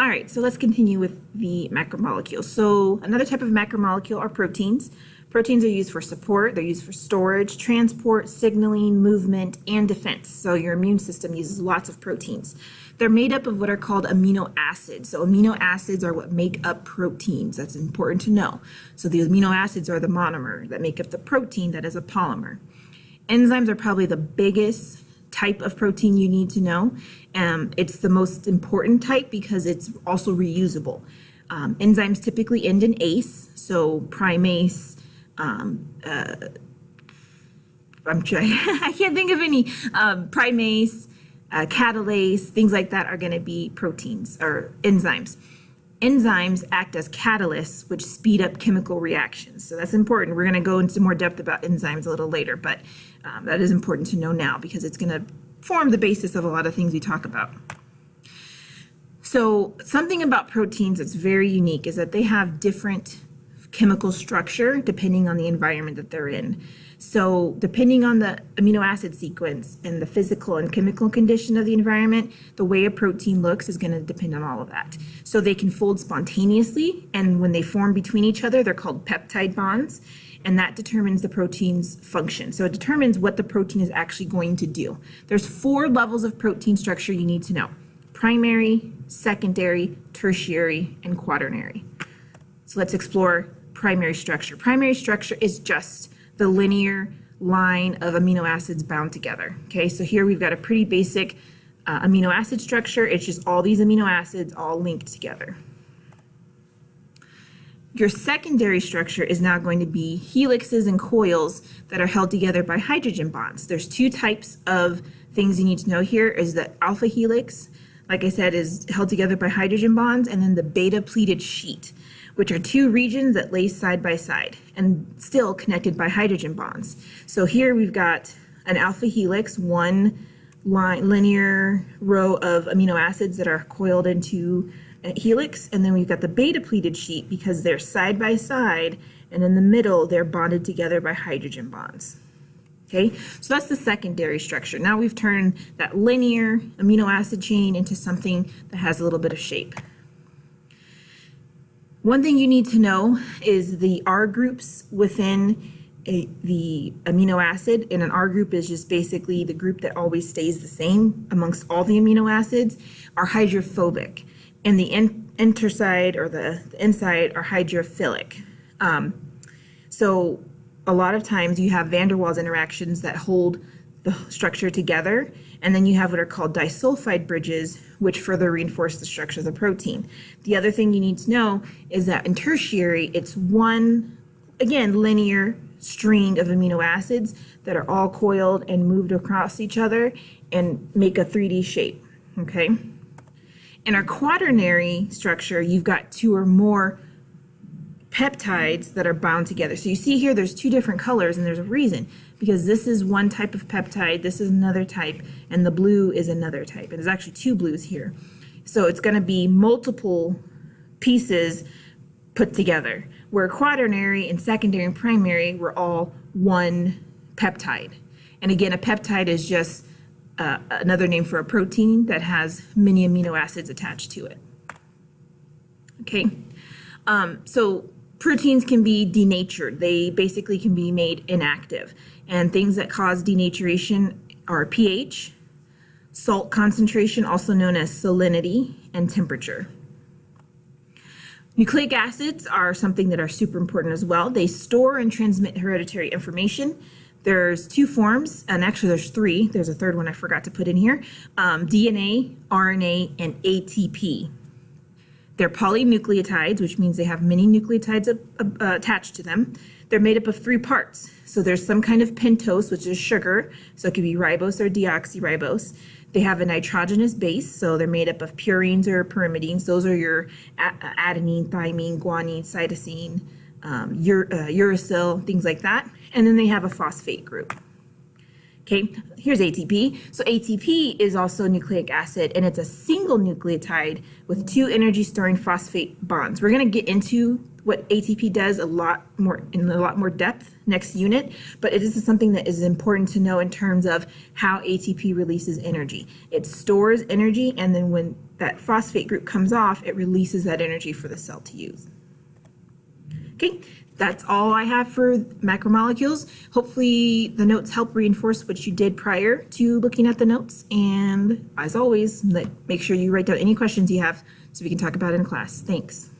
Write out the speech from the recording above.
All right, so let's continue with the macromolecules. So another type of macromolecule are proteins. Proteins are used for support, they're used for storage, transport, signaling, movement, and defense. So your immune system uses lots of proteins. They're made up of what are called amino acids. So amino acids are what make up proteins. That's important to know. So the amino acids are the monomer that make up the protein that is a polymer. Enzymes are probably the biggest type of protein you need to know. It's the most important type because it's also reusable. Enzymes typically end in ase, so primase, I can't think of any, primase, catalase, things like that are going to be proteins or enzymes. Enzymes act as catalysts, which speed up chemical reactions. So that's important. We're going to go into more depth about enzymes a little later, but that is important to know now because it's going to form the basis of a lot of things we talk about. So something about proteins that's very unique is that they have different chemical structure depending on the environment that they're in. So depending on the amino acid sequence and the physical and chemical condition of the environment, the way a protein looks is going to depend on all of that. So they can fold spontaneously, and when they form between each other, they're called peptide bonds, and that determines the protein's function. So it determines what the protein is actually going to do. There's 4 levels of protein structure you need to know: primary, secondary, tertiary, and quaternary. So let's explore primary structure. Primary structure is just the linear line of amino acids bound together. Okay, so here we've got a pretty basic amino acid structure. It's just all these amino acids all linked together. Your secondary structure is now going to be helixes and coils that are held together by hydrogen bonds. There's 2 types of things you need to know here. Is the alpha helix, like I said, is held together by hydrogen bonds, and then the beta pleated sheet, which are 2 regions that lay side by side and still connected by hydrogen bonds. So here we've got an alpha helix, one linear row of amino acids that are coiled into a helix, and then we've got the beta pleated sheet because they're side by side, and in the middle they're bonded together by hydrogen bonds. Okay, so that's the secondary structure. Now we've turned that linear amino acid chain into something that has a little bit of shape. One thing you need to know is the R groups within the amino acid, and an R group is just basically the group that always stays the same amongst all the amino acids, are hydrophobic, and the interside or the inside are hydrophilic. So a lot of times you have van der Waals interactions that hold the structure together, and then you have what are called disulfide bridges, which further reinforce the structure of the protein. The other thing you need to know is that in tertiary, it's one, again, linear string of amino acids that are all coiled and moved across each other and make a 3D shape, okay? In our quaternary structure, you've got 2 or more peptides that are bound together. So you see here there's 2 different colors, and there's a reason, because this is one type of peptide, this is another type, and the blue is another type. And there's actually 2 blues here. So it's going to be multiple pieces put together, where quaternary and secondary and primary were all one peptide. And again, a peptide is just another name for a protein that has many amino acids attached to it. Okay, so proteins can be denatured. They basically can be made inactive. And things that cause denaturation are pH, salt concentration, also known as salinity, and temperature. Nucleic acids are something that are super important as well. They store and transmit hereditary information. There's 2 forms, and actually there's 3. There's a third one I forgot to put in here. DNA, RNA, and ATP. They're polynucleotides, which means they have many nucleotides attached to them. They're made up of 3 parts. So there's some kind of pentose, which is sugar. So it could be ribose or deoxyribose. They have a nitrogenous base, so they're made up of purines or pyrimidines. Those are your adenine, thymine, guanine, cytosine, uracil, things like that. And then they have a phosphate group. Okay, here's ATP. So ATP is also a nucleic acid, and it's a single nucleotide with 2 energy-storing phosphate bonds. We're going to get into what ATP does in a lot more depth next unit, but this is something that is important to know in terms of how ATP releases energy. It stores energy, and then when that phosphate group comes off, it releases that energy for the cell to use. Okay, that's all I have for macromolecules. Hopefully the notes help reinforce what you did prior to looking at the notes. And as always, make sure you write down any questions you have so we can talk about it in class. Thanks.